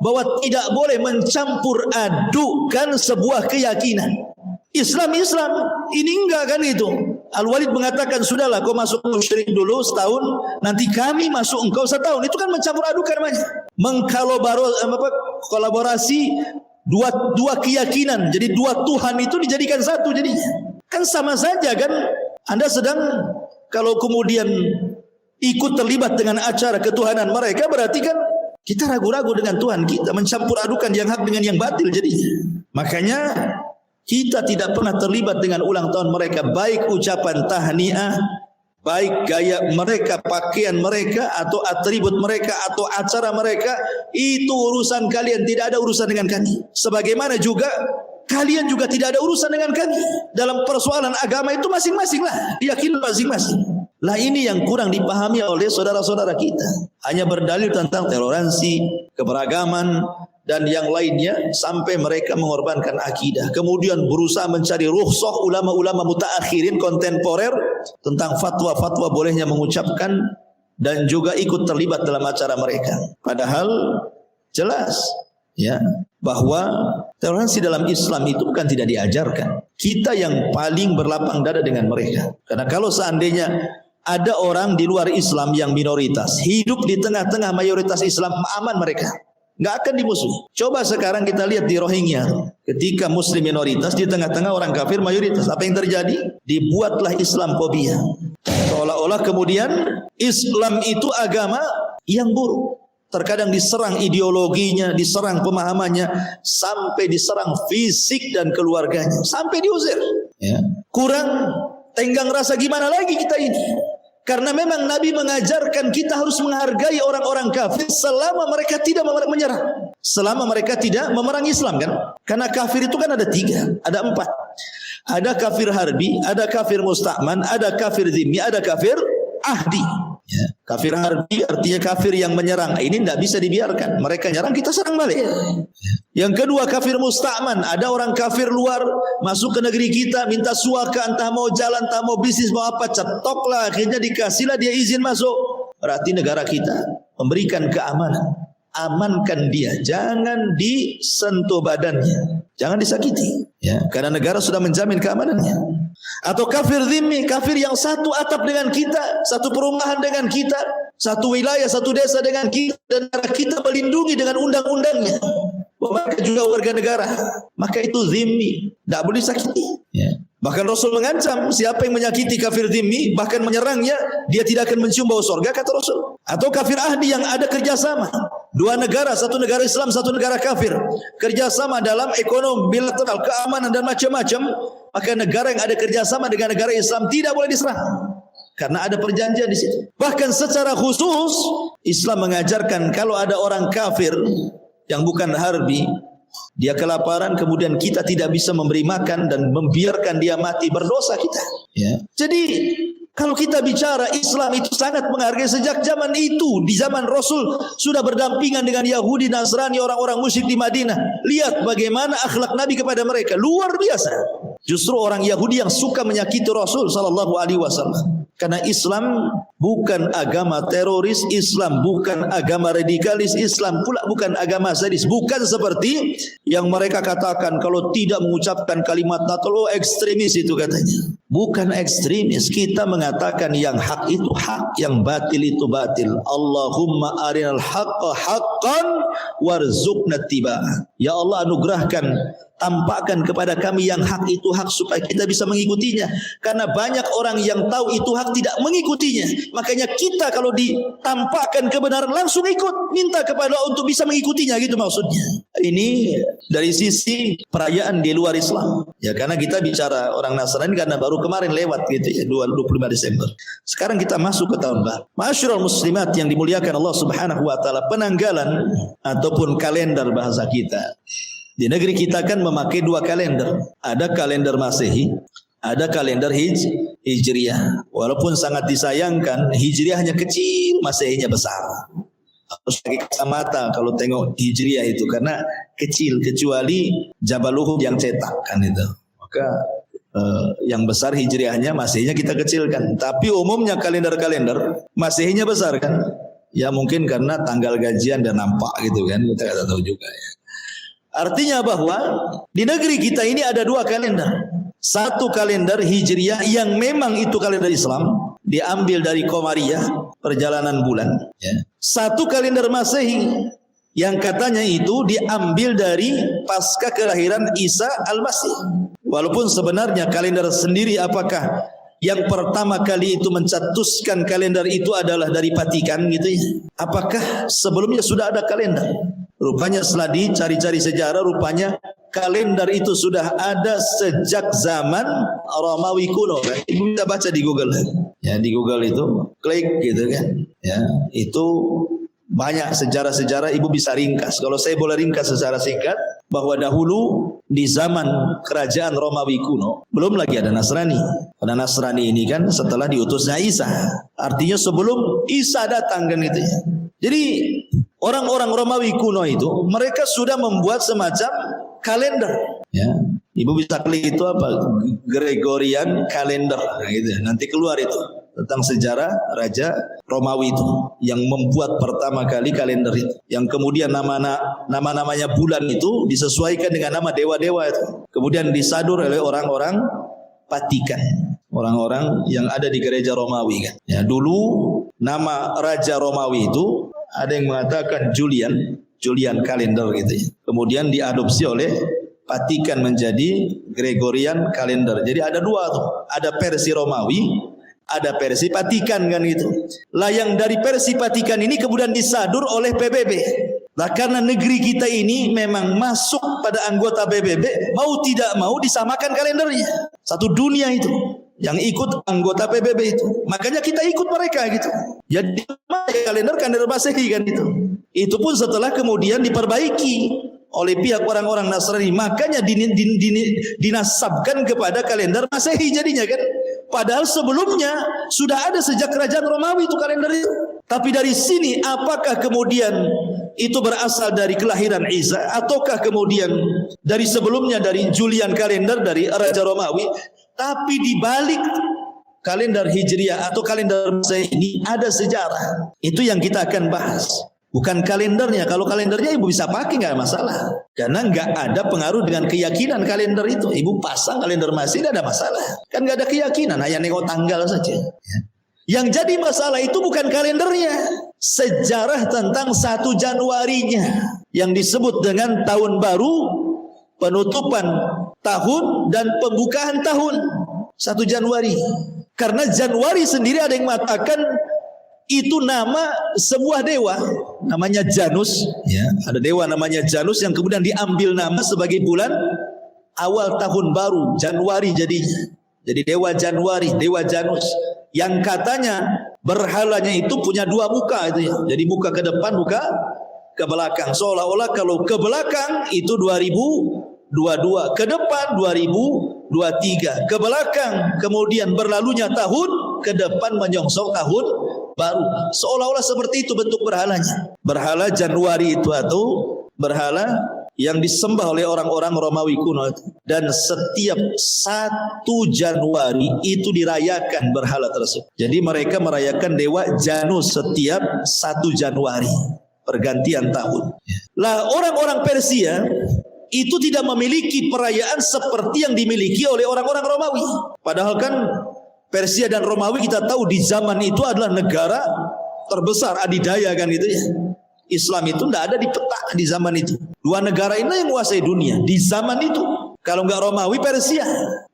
bahwa tidak boleh mencampur adukan sebuah keyakinan. Islam ini enggak kan itu. Al-Walid mengatakan, sudahlah kau masuk musyrik dulu setahun, nanti kami masuk engkau setahun. Itu kan mencampur adukan namanya. Kolaborasi dua keyakinan. Jadi 2 Tuhan itu dijadikan satu jadinya. Kan sama saja kan. Anda sedang kalau kemudian ikut terlibat dengan acara ketuhanan mereka, berarti kan kita ragu-ragu dengan Tuhan kita, mencampur adukan yang hak dengan yang batil jadinya. Makanya kita tidak pernah terlibat dengan ulang tahun mereka, baik ucapan tahniah, baik gaya mereka, pakaian mereka, atau atribut mereka, atau acara mereka. Itu urusan kalian, tidak ada urusan dengan kami. Sebagaimana juga kalian juga tidak ada urusan dengan kami. Dalam persoalan agama itu masing-masing lah, yakin masing-masing. Lah ini yang kurang dipahami oleh saudara-saudara kita. Hanya berdalil tentang toleransi, keberagaman dan yang lainnya, sampai mereka mengorbankan akidah. Kemudian berusaha mencari rukhsah ulama-ulama mutaakhirin kontemporer tentang fatwa-fatwa bolehnya mengucapkan dan juga ikut terlibat dalam acara mereka. Padahal jelas ya bahwa toleransi dalam Islam itu bukan tidak diajarkan. Kita yang paling berlapang dada dengan mereka. Karena kalau seandainya ada orang di luar Islam yang minoritas hidup di tengah-tengah mayoritas Islam, aman mereka, nggak akan dimusuhi. Coba sekarang kita lihat di Rohingya, ketika Muslim minoritas di tengah-tengah orang kafir mayoritas, apa yang terjadi? Dibuatlah Islamophobia, seolah-olah kemudian Islam itu agama yang buruk. Terkadang diserang ideologinya, diserang pemahamannya, sampai diserang fisik dan keluarganya, sampai diusir. Ya. Kurang tenggang rasa gimana lagi kita ini? Karena memang Nabi mengajarkan kita harus menghargai orang-orang kafir selama mereka tidak menyerang, selama mereka tidak memerangi Islam kan? Karena kafir itu kan ada 3, ada 4. Ada kafir harbi, ada kafir musta'man, ada kafir dhimmi, ada kafir ahdi. Ya. Kafir harbi artinya kafir yang menyerang. Ini tidak bisa dibiarkan. Mereka nyerang, kita serang balik. Yang kedua kafir musta'man. Ada orang kafir luar masuk ke negeri kita, minta suaka, entah mau jalan, entah mau bisnis, mau apa, cetoklah, akhirnya dikasihlah dia izin masuk. Berarti negara kita memberikan keamanan. Amankan dia, jangan disentuh badannya, jangan disakiti. Ya, karena negara sudah menjamin keamanannya. Atau kafir dhimmi, kafir yang satu atap dengan kita, satu perumahan dengan kita, satu wilayah, satu desa dengan kita, dan kita melindungi dengan undang-undangnya. Mereka juga warga negara, maka itu dhimmi, tidak boleh disakiti. Ya. Bahkan Rasul mengancam siapa yang menyakiti kafir dhimmi, bahkan menyerangnya, dia tidak akan mencium bau surga, kata Rasul. Atau kafir ahdi yang ada kerjasama, 2 negara, 1 negara Islam, 1 negara kafir, kerjasama dalam ekonomi, bilateral, keamanan dan macam-macam. Maka negara yang ada kerjasama dengan negara Islam tidak boleh diserang, karena ada perjanjian di situ. Bahkan secara khusus Islam mengajarkan kalau ada orang kafir yang bukan harbi, dia kelaparan, kemudian kita tidak bisa memberi makan dan membiarkan dia mati, berdosa kita. Ya. Jadi kalau kita bicara Islam itu sangat menghargai sejak zaman itu. Di zaman Rasul sudah berdampingan dengan Yahudi, Nasrani, orang-orang musyrik di Madinah. Lihat bagaimana akhlak Nabi kepada mereka, luar biasa. Justru orang Yahudi yang suka menyakiti Rasul sallallahu alaihi wasallam. Karena Islam bukan agama teroris, Islam bukan agama radikalis, Islam pula bukan agama sadis. Bukan seperti yang mereka katakan kalau tidak mengucapkan kalimat Natal, ekstremis itu katanya. Bukan ekstremis. Kita mengatakan yang hak itu hak, yang batil itu batil. Allahumma arinal haqqa haqqan warzuqna ittiba'ah. Ya Allah, anugerahkan, tampakkan kepada kami yang hak itu hak supaya kita bisa mengikutinya. Karena banyak orang yang tahu itu hak tidak mengikutinya. Makanya kita kalau ditampakkan kebenaran langsung ikut, minta kepada Allah untuk bisa mengikutinya, gitu maksudnya. Ini dari sisi perayaan di luar Islam. Ya, karena kita bicara orang Nasrani karena baru kemarin lewat gitu ya, 25 Desember. Sekarang kita masuk ke tahun baru. Ma'asyiral muslimat yang dimuliakan Allah Subhanahu wa taala, penanggalan ataupun kalender bahasa kita. Di negeri kita kan memakai dua kalender. Ada kalender Masehi, ada kalender Hijriah. Walaupun sangat disayangkan, Hijriahnya kecil, Masehinya besar. Harus pakai kacamata kalau tengok Hijriah itu karena kecil, kecuali Jabal Uhud yang cetak kan itu. Maka yang besar Hijriahnya, Masehinya kita kecilkan. Tapi umumnya kalender-kalender Masehinya besar kan. Ya mungkin karena tanggal gajian dan nampak gitu kan, kita tidak tahu juga ya. Artinya bahwa di negeri kita ini ada dua kalender. Satu kalender Hijriah yang memang itu kalender Islam, diambil dari Qamariyah, perjalanan bulan. Ya. Satu kalender Masehi yang katanya itu diambil dari pasca kelahiran Isa Al-Masih. Walaupun sebenarnya kalender sendiri apakah yang pertama kali itu mencetuskan kalender itu adalah dari Vatikan gitu ya. Apakah sebelumnya sudah ada kalender? Rupanya setelah dicari-cari sejarah, rupanya kalender itu sudah ada sejak zaman Romawi kuno. Ibu bisa baca di Google. Ya, di Google itu klik gitu kan. Ya, itu banyak sejarah-sejarah, ibu bisa ringkas. Kalau saya boleh ringkas secara singkat, bahwa dahulu di zaman kerajaan Romawi kuno belum lagi ada Nasrani. Karena Nasrani ini kan setelah diutusnya Isa. Artinya sebelum Isa datang kan gitu ya. Jadi orang-orang Romawi kuno itu mereka sudah membuat semacam kalender. Ya, ibu bisa klik itu apa? Gregorian kalender, nah, gitu. Nanti keluar itu tentang sejarah Raja Romawi itu yang membuat pertama kali kalender itu. Yang kemudian nama-namanya bulan itu disesuaikan dengan nama dewa-dewa itu. Kemudian disadur oleh orang-orang Vatikan, orang-orang yang ada di gereja Romawi kan. Ya, dulu nama Raja Romawi itu ada yang mengatakan Julian kalender gitu ya. Kemudian diadopsi oleh Vatikan menjadi Gregorian kalender. Jadi ada dua tuh, ada versi Romawi, ada versi Vatikan kan gitu. Lah yang dari versi Vatikan ini kemudian disadur oleh PBB. Lah karena negeri kita ini memang masuk pada anggota PBB, mau tidak mau disamakan kalendernya. Satu dunia itu yang ikut anggota PBB itu. Makanya kita ikut mereka gitu. Jadi kalender Masehi kan itu. Itu pun setelah kemudian diperbaiki oleh pihak orang-orang Nasrani. Makanya dinasabkan kepada kalender Masehi jadinya kan. Padahal sebelumnya sudah ada sejak kerajaan Romawi itu kalender itu. Tapi dari sini apakah kemudian itu berasal dari kelahiran Isa ataukah kemudian dari sebelumnya dari Julian kalender dari Raja Romawi? Tapi di balik kalender Hijriah atau kalender Masehi ini ada sejarah. Itu yang kita akan bahas. Bukan kalendernya. Kalau kalendernya ibu bisa pakai nggak masalah. Karena nggak ada pengaruh dengan keyakinan kalender itu. Ibu pasang kalender Masehi tidak ada masalah. Kan nggak ada keyakinan, hanya nengok tanggal saja. Yang jadi masalah itu bukan kalendernya. Sejarah tentang 1 Januarinya. Yang disebut dengan tahun baru, penutupan tahun dan pembukaan tahun 1 Januari. Karena Januari sendiri ada yang mengatakan itu nama sebuah dewa namanya Janus ya. Ada dewa namanya Janus yang kemudian diambil nama sebagai bulan awal tahun baru, Januari jadinya. Jadi dewa Januari, dewa Janus yang katanya berhalanya itu punya dua muka itu ya. Jadi muka ke depan, muka ke belakang. Seolah-olah kalau ke belakang itu 2022, ke depan 2023, ke belakang kemudian berlalunya tahun, ke depan menyongsong tahun baru. Seolah-olah seperti itu bentuk berhalanya. Berhala Januari itu atau berhala yang disembah oleh orang-orang Romawi kuno itu. dan setiap 1 Januari itu dirayakan berhala tersebut. Jadi mereka merayakan Dewa Janus setiap 1 Januari, pergantian tahun. Lah orang-orang Persia itu tidak memiliki perayaan seperti yang dimiliki oleh orang-orang Romawi. Padahal kan Persia dan Romawi kita tahu di zaman itu adalah negara terbesar adidaya kan gitu ya. Islam itu tidak ada di peta di zaman itu. 2 negara ini yang menguasai dunia di zaman itu. Kalau enggak Romawi, Persia.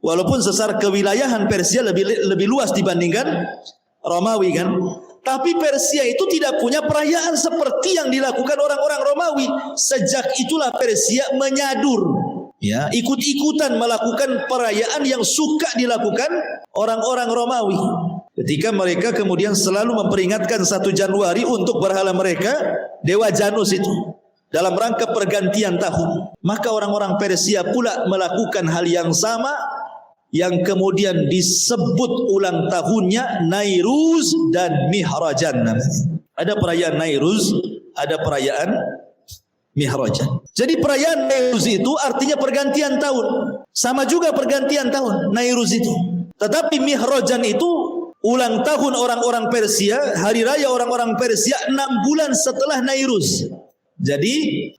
Walaupun secara kewilayahan Persia lebih luas dibandingkan Romawi kan. Tapi Persia itu tidak punya perayaan seperti yang dilakukan orang-orang Romawi. Sejak itulah Persia menyadur, ya, ikut-ikutan melakukan perayaan yang suka dilakukan orang-orang Romawi. Ketika mereka kemudian selalu memperingatkan 1 Januari untuk berhala mereka, Dewa Janus itu, dalam rangka pergantian tahun. Maka orang-orang Persia pula melakukan hal yang sama, yang kemudian disebut ulang tahunnya Nairuz dan Mihrajan. Ada perayaan Nairuz, ada perayaan Mihrajan. Jadi perayaan Nairuz itu artinya pergantian tahun. Sama juga pergantian tahun Nairuz itu. Tetapi Mihrajan itu ulang tahun orang-orang Persia, hari raya orang-orang Persia 6 bulan setelah Nairuz. Jadi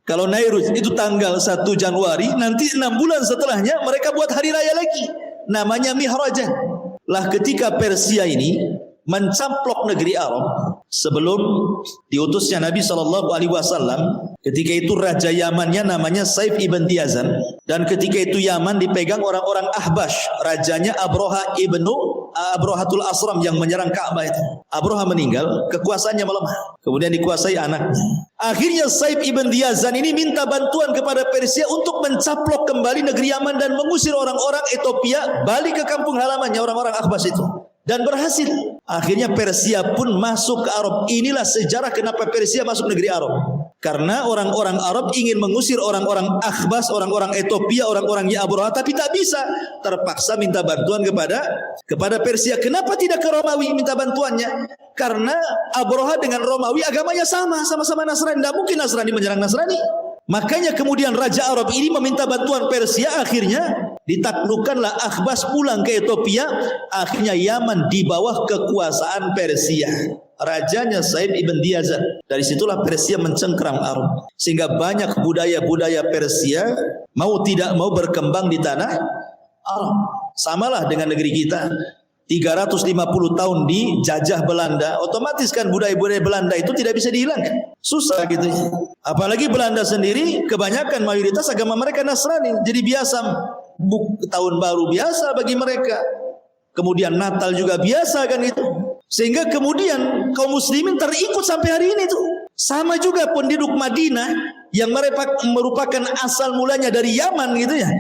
kalau Nairuz itu tanggal 1 Januari, nanti 6 bulan setelahnya mereka buat hari raya lagi, namanya Mihrajan. Lah ketika Persia ini mencaplok negeri Arab sebelum diutusnya Nabi SAW, ketika itu raja Yamannya namanya Saif ibn Diyazan, dan ketika itu Yaman dipegang orang-orang Ahbash, rajanya Abrohatul Asram yang menyerang Ka'bah itu. Abroha meninggal, kekuasaannya melemah, kemudian dikuasai anaknya. Akhirnya Saif ibn Diyazan ini minta bantuan kepada Persia untuk mencaplok kembali negeri Yaman dan mengusir orang-orang Ethiopia balik ke kampung halamannya orang-orang Ahbash itu. Dan berhasil. Akhirnya Persia pun masuk ke Arab. Inilah sejarah kenapa Persia masuk negeri Arab. Karena orang-orang Arab ingin mengusir orang-orang Akhbas, orang-orang Ethiopia, orang-orang Abroha, tapi tak bisa. Terpaksa minta bantuan kepada Persia. Kenapa tidak ke Romawi minta bantuannya? Karena Abroha dengan Romawi agamanya sama-sama Nasrani. Tidak mungkin Nasrani menyerang Nasrani. Makanya kemudian Raja Arab ini meminta bantuan Persia, akhirnya ditaklukkanlah Akhbas pulang ke Ethiopia. Akhirnya Yaman di bawah kekuasaan Persia. Rajanya Saif ibn Diyazan. Dari situlah Persia mencengkram Arab. Sehingga banyak budaya-budaya Persia mau tidak mau berkembang di tanah Arab. Samalah dengan negeri kita. 350 tahun dijajah Belanda, otomatis kan budaya-budaya Belanda itu tidak bisa dihilangkan. Susah gitu. Apalagi Belanda sendiri kebanyakan mayoritas agama mereka Nasrani. Jadi biasa tahun baru biasa bagi mereka. Kemudian Natal juga biasa kan itu. Sehingga kemudian kaum muslimin terikut sampai hari ini tuh. Sama juga penduduk Madinah yang merupakan asal mulanya dari Yaman gitu ya.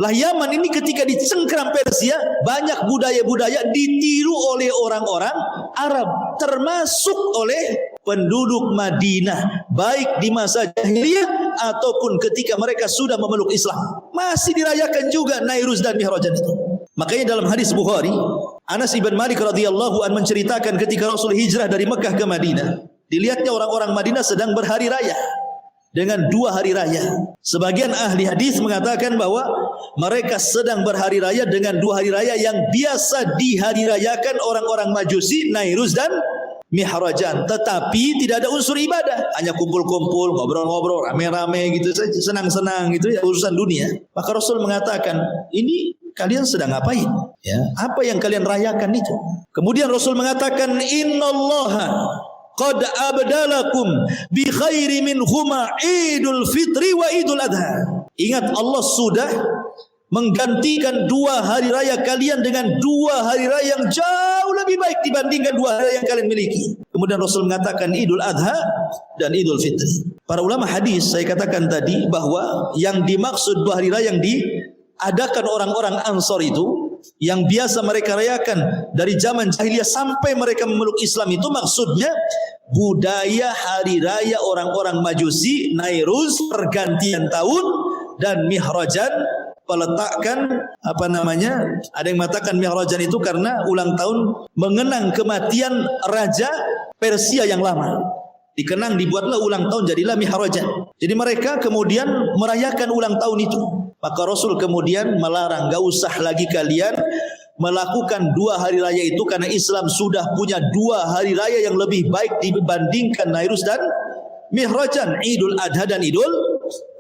Lah Yaman ini ketika dicengkram Persia, banyak budaya-budaya ditiru oleh orang-orang Arab, termasuk oleh penduduk Madinah, baik di masa jahiliyah ataupun ketika mereka sudah memeluk Islam. Masih dirayakan juga Nairuz dan Mihrajan itu. Makanya dalam hadis Bukhari, Anas ibn Malik radhiyallahu an menceritakan ketika Rasul hijrah dari Mekah ke Madinah, dilihatnya orang-orang Madinah sedang berhari raya dengan 2 hari raya. Sebagian ahli hadis mengatakan bahwa mereka sedang berhari raya dengan 2 hari raya yang biasa dihari rayakan orang-orang Majusi, Nairuz dan Mihrajan. Tetapi tidak ada unsur ibadah, hanya kumpul-kumpul, ngobrol-ngobrol, rame-rame gitu saja, senang-senang gitu ya, urusan dunia. Maka Rasul mengatakan, ini kalian sedang ngapain? Ya, apa yang kalian rayakan itu? Kemudian Rasul mengatakan, innallaha qad abdalakum bi khairi minhuma Idul Fitri wa Idul Adha. Ingat, Allah sudah menggantikan 2 hari raya kalian dengan 2 hari raya yang jauh lebih baik dibandingkan 2 hari yang kalian miliki. Kemudian Rasul mengatakan Idul Adha dan Idul Fitri. Para ulama hadis, saya katakan tadi bahwa yang dimaksud 2 hari raya yang diadakan orang-orang Ansor itu, yang biasa mereka rayakan dari zaman jahiliyah sampai mereka memeluk Islam, itu maksudnya budaya hari raya orang-orang Majusi, Nairuz, pergantian tahun, dan Mihrajan, peletakan ada yang mengatakan Mihrajan itu karena ulang tahun mengenang kematian Raja Persia yang lama. Dikenang, dibuatlah ulang tahun, jadilah Mihrajan. Jadi mereka kemudian merayakan ulang tahun itu. Maka Rasul kemudian melarang, gak usah lagi kalian melakukan 2 hari raya itu, karena Islam sudah punya 2 hari raya yang lebih baik dibandingkan Nairuz dan Mihrajan, Idul Adha dan Idul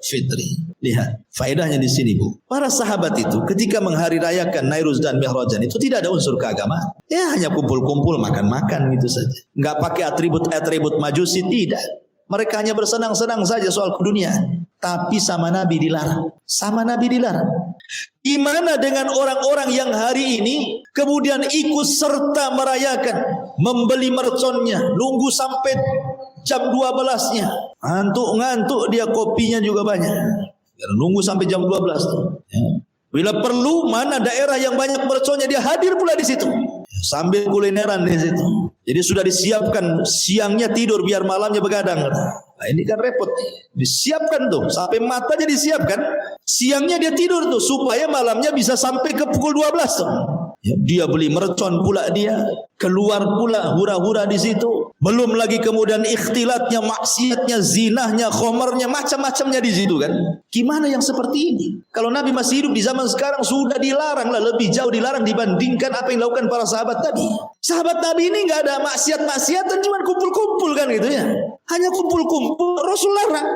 Fitri. Lihat faedahnya di sini, Bu. Para sahabat itu ketika menghari rayakan Nairuz dan Mihrajan itu tidak ada unsur keagamaan. Ya hanya kumpul-kumpul, makan-makan gitu saja. Enggak pakai atribut-atribut Majusi, tidak. Mereka hanya bersenang-senang saja soal keduniaan. Tapi sama Nabi dilarang. Sama Nabi dilarang. Gimana dengan orang-orang yang hari ini kemudian ikut serta merayakan, membeli merconnya, nunggu sampai jam 12-nya. Ngantuk-ngantuk dia, kopinya juga banyak. Nunggu sampai jam 12 tuh. Ya. Bila perlu, mana daerah yang banyak merconnya, dia hadir pula di situ. Sambil kulineran di situ. Jadi sudah disiapkan, siangnya tidur biar malamnya begadang. Nah ini kan repot. Disiapkan tuh, sampai matanya disiapkan. Siangnya dia tidur tuh, supaya malamnya bisa sampai ke pukul 12 tuh. Ya, dia beli mercon pula, dia keluar pula hura-hura di situ. Belum lagi kemudian ikhtilatnya, maksiatnya, zinahnya, khomernya, macam-macamnya di situ kan. Gimana yang seperti ini? Kalau Nabi masih hidup di zaman sekarang sudah dilarang lah, lebih jauh dilarang dibandingkan apa yang dilakukan para sahabat tadi. Sahabat Nabi ini nggak ada maksiat-maksiatan, cuma kumpul-kumpul kan gitu ya. Hanya kumpul-kumpul, Rasul larang.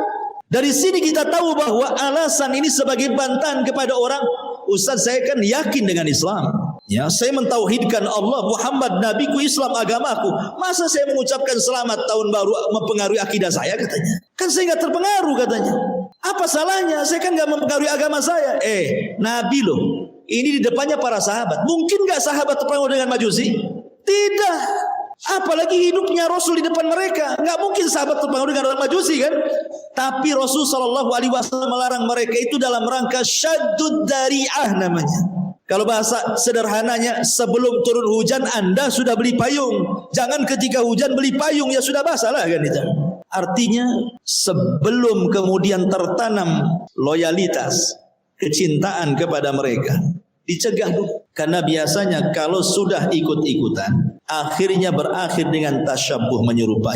Dari sini kita tahu bahwa alasan ini sebagai bantahan kepada orang, Ustaz saya kan yakin dengan Islam. Ya, saya mentauhidkan Allah, Muhammad nabiku, Islam agamaku. Masa saya mengucapkan selamat tahun baru mempengaruhi akidah saya, katanya. Kan saya nggak terpengaruh, katanya. Apa salahnya? Saya kan nggak mempengaruhi agama saya. Nabi loh. Ini di depannya para sahabat. Mungkin nggak sahabat terpengaruh dengan Majusi? Tidak. Apalagi hidupnya Rasul di depan mereka. Nggak mungkin sahabat terpengaruh dengan orang Majusi kan? Tapi Rasul SAW melarang mereka itu dalam rangka syaddud dari'ah namanya. Kalau bahasa sederhananya, sebelum turun hujan Anda sudah beli payung. Jangan ketika hujan beli payung, ya sudah basah lah kan itu. Artinya sebelum kemudian tertanam loyalitas, kecintaan kepada mereka, dicegah dulu. Karena biasanya kalau sudah ikut-ikutan, akhirnya berakhir dengan tasyabbuh, menyerupai.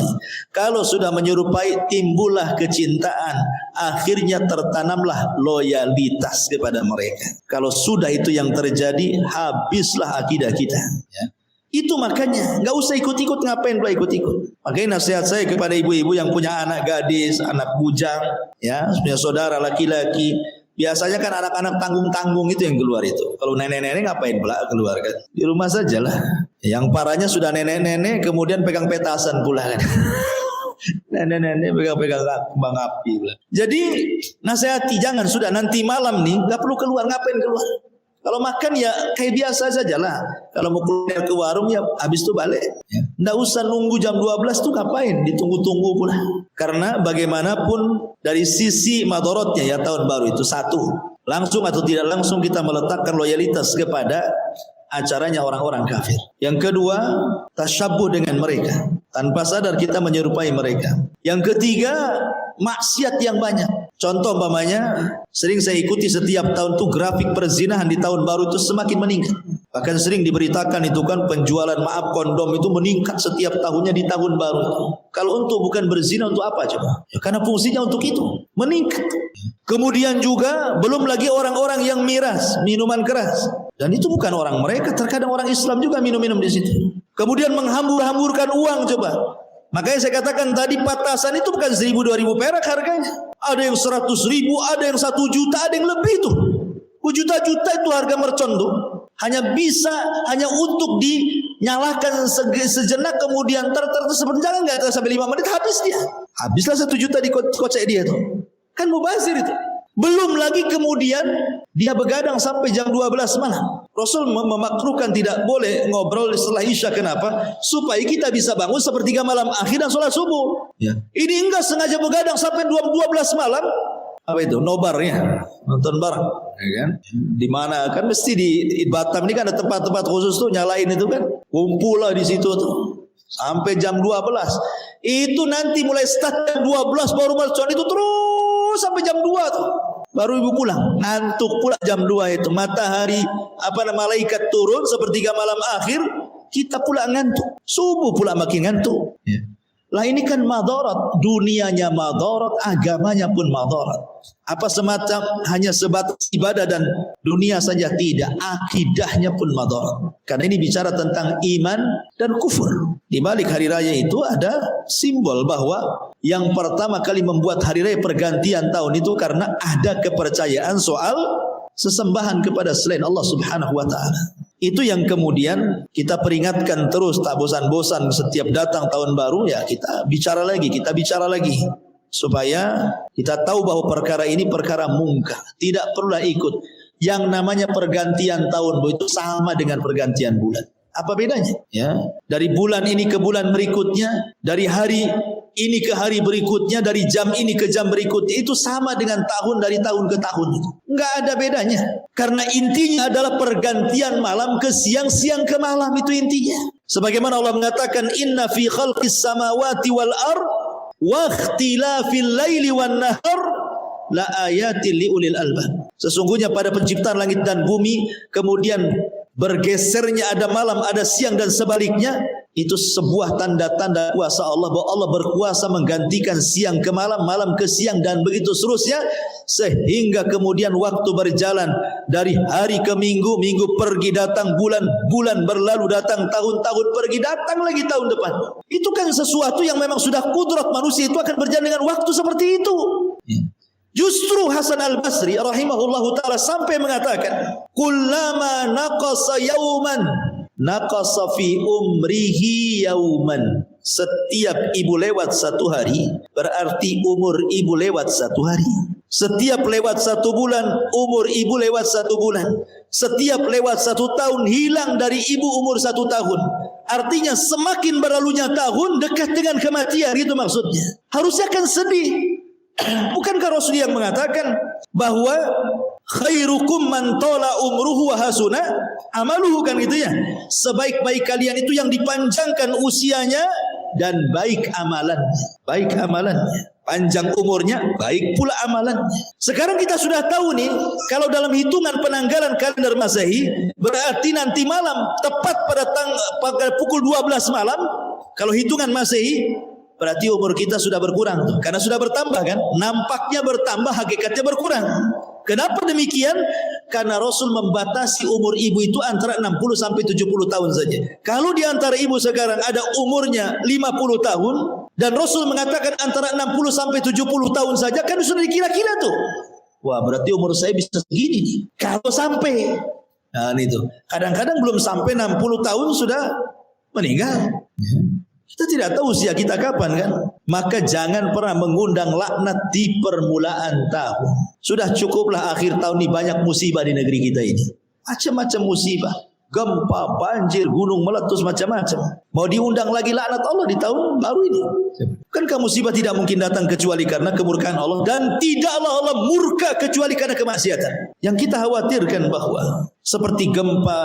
Kalau sudah menyerupai, timbullah kecintaan, akhirnya tertanamlah loyalitas kepada mereka. Kalau sudah itu yang terjadi, habislah akidah kita. Ya. Itu makanya nggak usah ikut-ikut, ngapain pula ikut-ikut. Makanya nasihat saya kepada ibu-ibu yang punya anak gadis, anak bujang, ya, punya saudara laki-laki. Biasanya kan anak-anak tanggung-tanggung itu yang keluar itu. Kalau nenek-nenek ngapain pula keluar kan? Di rumah sajalah. Yang parahnya sudah nenek-nenek kemudian pegang petasan pula kan. Nenek-nenek pegang-pegang kembang api pula. Jadi nasihati, jangan, sudah nanti malam nih nggak perlu keluar, ngapain keluar? Kalau makan ya kayak biasa sajalah. Kalau mau keluar ke warung ya habis itu balik. Ya. Nggak usah nunggu jam 12 tuh, ngapain? Ditunggu-tunggu pula. Karena bagaimanapun dari sisi madorotnya ya tahun baru itu, satu, langsung atau tidak langsung kita meletakkan loyalitas kepada acaranya orang-orang kafir. Yang kedua, tasyabbuh dengan mereka. Tanpa sadar kita menyerupai mereka. Yang ketiga, maksiat yang banyak. Contoh umpamanya, sering saya ikuti setiap tahun tuh grafik perzinahan di tahun baru itu semakin meningkat. Bahkan sering diberitakan itu kan penjualan kondom itu meningkat setiap tahunnya di tahun baru itu. Kalau untuk bukan berzina, untuk apa coba? Ya karena fungsinya untuk itu, meningkat. Kemudian juga belum lagi orang-orang yang miras minuman keras. Dan itu bukan orang mereka, terkadang orang Islam juga minum-minum di situ. Kemudian menghambur-hamburkan uang coba. Makanya saya katakan tadi patasan itu bukan 1.000-2.000 perak harganya. Ada yang 100.000, ada yang 1 juta, ada yang lebih tuh. Berjuta-juta itu harga mercon tuh. Hanya untuk dinyalakan sejenak, kemudian sebentar nggak sampai 5 menit habis dia. Habislah 1 juta di kocek dia tuh. Kan mubazir itu. Belum lagi kemudian dia begadang sampai jam 12 malam. Rasul memakruhkan tidak boleh ngobrol setelah Isya. Kenapa? Supaya kita bisa bangun sepertiga malam akhir dan sholat subuh. Ya. Ini enggak sengaja begadang sampai 12 malam. Apa itu? Nobarnya, nonton bareng, ya kan? Di mana kan mesti di Batam ini kan ada tempat-tempat khusus tuh nyalain itu kan. Kumpul lah di situ tuh. Sampai jam 12. Itu nanti mulai start jam 12 baru mercon itu terus sampai jam 2 tuh. Baru ibu pulang, ngantuk pula jam 2 itu. Matahari malaikat turun sepertiga malam akhir, kita pula ngantuk. Subuh pula makin ngantuk. Ya. Lah ini kan madarat, dunianya madarat, agamanya pun madarat. Apa semacam hanya sebatas ibadah dan dunia saja? Tidak, akidahnya pun madarat. Karena ini bicara tentang iman dan kufur. Di balik hari raya itu ada simbol bahwa yang pertama kali membuat hari raya pergantian tahun itu karena ada kepercayaan soal sesembahan kepada selain Allah Subhanahu wa taala. Itu yang kemudian kita peringatkan terus, tak bosan-bosan setiap datang tahun baru ya kita bicara lagi supaya kita tahu bahwa perkara ini perkara mungkar, tidak perlulah ikut. Yang namanya pergantian tahun itu sama dengan pergantian bulan. Apa bedanya? Ya, dari bulan ini ke bulan berikutnya, dari hari ini ke hari berikutnya, dari jam ini ke jam berikutnya, itu sama dengan tahun dari tahun ke tahun itu. Enggak ada bedanya. Karena intinya adalah pergantian malam ke siang, siang ke malam, itu intinya. Sebagaimana Allah mengatakan inna fi khalqis samawati wal ard wa ikhtilafil laili wan nahar la ayatin liulil albab. Sesungguhnya pada penciptaan langit dan bumi, kemudian bergesernya ada malam, ada siang dan sebaliknya, itu sebuah tanda-tanda kuasa Allah bahwa Allah berkuasa menggantikan siang ke malam, malam ke siang dan begitu seterusnya sehingga kemudian waktu berjalan dari hari ke minggu, minggu pergi datang bulan, bulan berlalu datang tahun, tahun pergi datang lagi tahun depan. Itu kan sesuatu yang memang sudah kudrat manusia itu akan berjalan dengan waktu seperti itu. Justru Hasan Al-Basri rahimahullahu ta'ala sampai mengatakan kullama naqasa yauman naqasa fi umrihi yauman. Setiap ibu lewat satu hari berarti umur ibu lewat satu hari. Setiap lewat satu bulan umur ibu lewat satu bulan. Setiap lewat satu tahun hilang dari ibu umur satu tahun. Artinya semakin berlalunya tahun dekat dengan kematian, itu maksudnya. Harusnya kan sedih. Bukankah Rasul yang mengatakan bahwa khairukum man tola umruhu wa hasuna amaluhu, kan gitu ya. Sebaik-baik kalian itu yang dipanjangkan usianya dan baik amalannya. Baik amalannya, panjang umurnya, baik pula amalannya. Sekarang kita sudah tahu nih, kalau dalam hitungan penanggalan kalender Masehi berarti nanti malam tepat pada pukul 12 malam, kalau hitungan Masehi berarti umur kita sudah berkurang tuh. Karena sudah bertambah kan. Nampaknya bertambah, hakikatnya berkurang. Kenapa demikian? Karena Rasul membatasi umur ibu itu antara 60 sampai 70 tahun saja. Kalau di antara ibu sekarang ada umurnya 50 tahun dan Rasul mengatakan antara 60 sampai 70 tahun saja, kan sudah dikira-kira tuh. Wah, berarti umur saya bisa segini nih. Kalau sampai. Nah, itu. Kadang-kadang belum sampai 60 tahun sudah meninggal. Kita tidak tahu usia kita kapan kan. Maka jangan pernah mengundang laknat di permulaan tahun. Sudah cukuplah akhir tahun ini banyak musibah di negeri kita ini. Macam-macam musibah. Gempa, banjir, gunung meletus, macam-macam. Mau diundang lagi laknat Allah di tahun baru ini? Bukankah musibah tidak mungkin datang kecuali karena kemurkaan Allah? Dan tidaklah Allah murka kecuali karena kemaksiatan. Yang kita khawatirkan bahwa seperti gempa,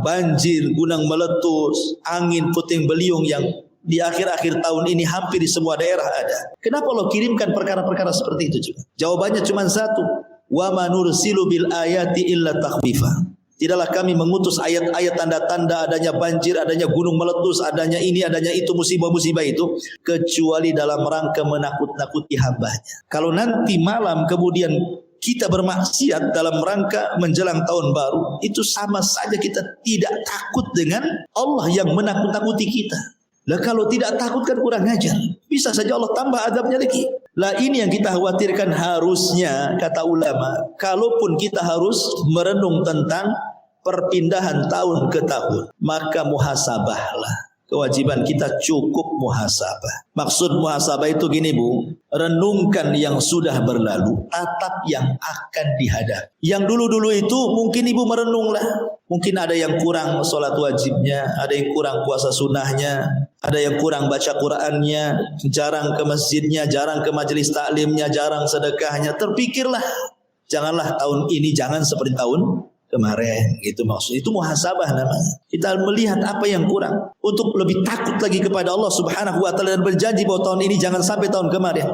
banjir, gunung meletus, angin puting beliung yang di akhir-akhir tahun ini hampir di semua daerah ada. Kenapa Allah kirimkan perkara-perkara seperti itu juga? Jawabannya cuma satu. Wa ma nursilu bil ayati illa takhwifa. Tidaklah kami mengutus ayat-ayat tanda-tanda adanya banjir, adanya gunung meletus, adanya ini, adanya itu, musibah-musibah itu, kecuali dalam rangka menakut-nakuti hambanya. Kalau nanti malam kemudian kita bermaksiat dalam rangka menjelang tahun baru, itu sama saja kita tidak takut dengan Allah yang menakut-nakuti kita. Lah kalau tidak takut kan kurang ajar. Bisa saja Allah tambah adabnya lagi. Lah ini yang kita khawatirkan. Harusnya kata ulama, kalaupun kita harus merenung tentang perpindahan tahun ke tahun, maka muhasabahlah. Kewajiban kita cukup muhasabah. Maksud muhasabah itu gini Bu, renungkan yang sudah berlalu, tatap yang akan dihadapi. Yang dulu-dulu itu mungkin Ibu merenunglah. Mungkin ada yang kurang sholat wajibnya, ada yang kurang puasa sunnahnya, ada yang kurang baca Qur'annya, jarang ke masjidnya, jarang ke majelis taklimnya, jarang sedekahnya. Terpikirlah, janganlah tahun ini jangan seperti tahun kemarin, gitu maksud. Itu muhasabah namanya. Kita melihat apa yang kurang untuk lebih takut lagi kepada Allah Subhanahu wa taala dan berjanji bahwa tahun ini jangan sampai tahun kemarin.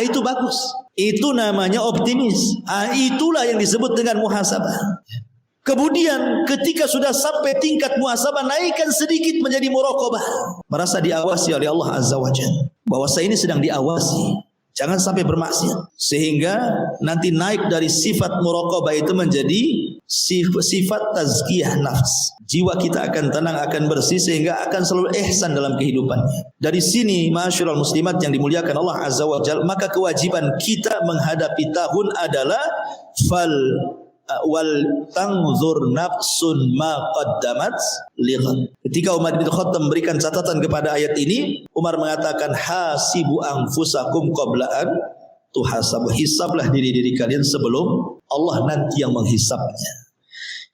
Itu bagus. Itu namanya optimis. Itulah yang disebut dengan muhasabah. Kemudian ketika sudah sampai tingkat muhasabah, naikkan sedikit menjadi muraqabah. Merasa diawasi oleh Allah Azza wa Jalla, bahwa saya ini sedang diawasi, jangan sampai bermaksiat. Sehingga nanti naik dari sifat muraqabah itu menjadi sifat tazkiyah nafs. Jiwa kita akan tenang, akan bersih, sehingga akan selalu ihsan dalam kehidupannya. Dari sini, ma'asyiral muslimat yang dimuliakan Allah Azza wa Jalla, maka kewajiban kita menghadapi tahun adalah wal tanzur nafsun ma qaddamat lighad. Ketika Umar bin Khattab memberikan catatan kepada ayat ini, Umar mengatakan hasibu anfusakum qabla an tuhasabu. Hisablah diri-diri kalian sebelum Allah nanti yang menghisabnya.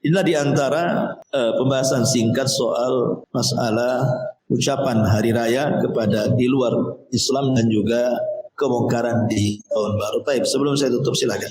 Inilah diantara pembahasan singkat soal masalah ucapan hari raya kepada di luar Islam dan juga kemungkaran di tahun baru. Baik, sebelum saya tutup silakan.